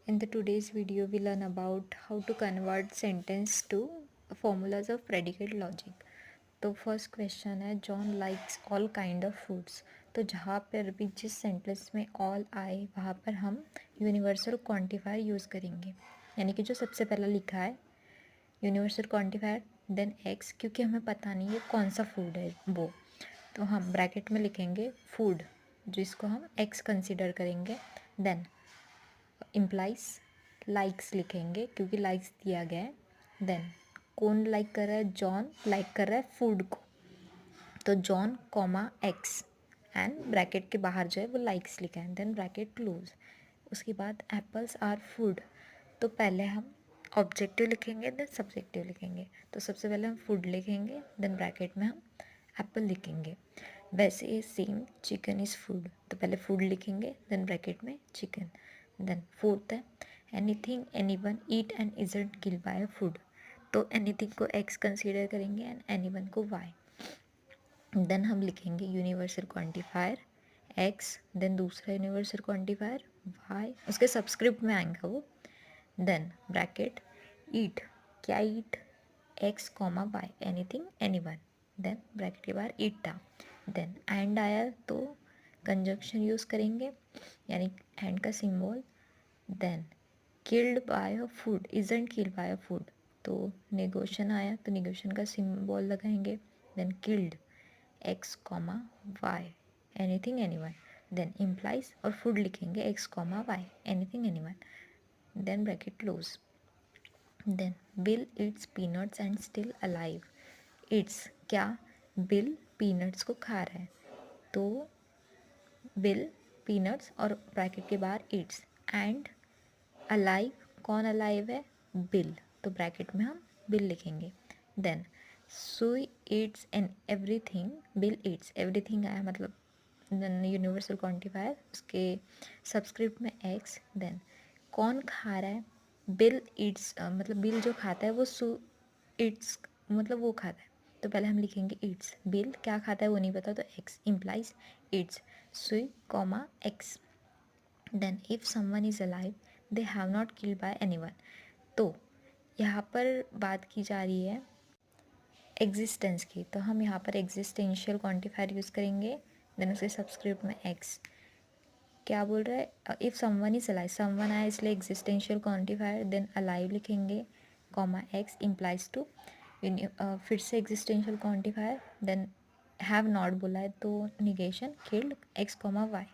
In the today's video, we learn about how to convert sentence to formulas of predicate logic. तो first question है John likes all kind of foods. तो जहाँ पर भी जिस sentence में all आए वहाँ पर हम यूनिवर्सल क्वांटिफायर यूज़ करेंगे। यानी कि जो सबसे पहला लिखा है यूनिवर्सल क्वांटिफायर देन एक्स, क्योंकि हमें पता नहीं है कौन सा फूड है वो, तो हम ब्रैकेट में लिखेंगे फूड जिसको हम एक्स कंसिडर करेंगे। देन इम्प्लाइज लाइक्स लिखेंगे क्योंकि लाइक्स दिया गया है। देन कौन लाइक कर रहा है? जॉन लाइक कर रहा है फूड को, तो John comma x and bracket के बाहर जो है वो लाइक्स लिखा है। Then bracket close. उसके बाद एप्पल्स आर फूड, तो पहले हम ऑब्जेक्टिव लिखेंगे देन सब्जेक्टिव लिखेंगे। तो सबसे पहले हम फूड लिखेंगे देन ब्रैकेट में हम एप्पल लिखेंगे। वैसे सेम चिकन इज़ फूड, तो पहले फूड लिखेंगे देन ब्रैकेट में चिकन। देन फोर्थ है anything anyone eat and isn't killed by food, तो एनीथिंग को एक्स कंसीडर करेंगे एंड एनीवन को वाई। देन हम लिखेंगे यूनिवर्सल क्वांटिफायर एक्स, देन दूसरा यूनिवर्सल क्वांटिफायर वाई, उसके सबस्क्रिप्ट में आएगा वो। देन ब्रैकेट ईट, क्या eat? X comma y, anything anyone. Then bracket के बाहर ईट था। देन एंड आया तो कंजंक्शन यूज़ करेंगे यानी एंड का symbol. Then killed by a food isn't killed by a food, तो नेगोशिएशन आया तो नेगोशिएशन का सिंबल लगाएंगे। Then killed x comma y, anything anyone. Then implies और फूड लिखेंगे x comma y, anything anyone. Then bracket close. Then Bill eats peanuts and still alive. Eats क्या? Bill peanuts को खा रहा है, तो बिल पीनट्स और ब्रैकेट के बाहर ईट्स। एंड अलाइव, कौन अलाइव है? बिल, तो ब्रैकेट में हम बिल लिखेंगे। देन सुई Yeats and everything, bill Yeats everything आया मतलब यूनिवर्सल क्वांटिफायर, उसके सबस्क्रिप्ट में एक्स। देन कौन खा रहा है? बिल ईट्स, मतलब बिल जो खाता है वो सु ईट्स मतलब वो खाता है, तो पहले हम लिखेंगे ईट्स। बिल क्या खाता है वो नहीं पता, तो x implies eats Sue comma x. Then if someone is alive they have not killed by anyone, तो यहाँ पर बात की जा रही है एग्जिस्टेंस की, तो हम यहाँ पर एग्जिस्टेंशियल क्वांटिफायर यूज़ करेंगे। देन उसके सबस्क्रिप्ट में एक्स। क्या बोल रहा है? If someone is alive, someone आया इसलिए एग्जिस्टेंशियल क्वांटिफायर, देन अलाइव लिखेंगे कॉमा एक्स इम्प्लाइज टू, फिर से existential quantifier. Then have not बोला है तो negation killed x comma Y.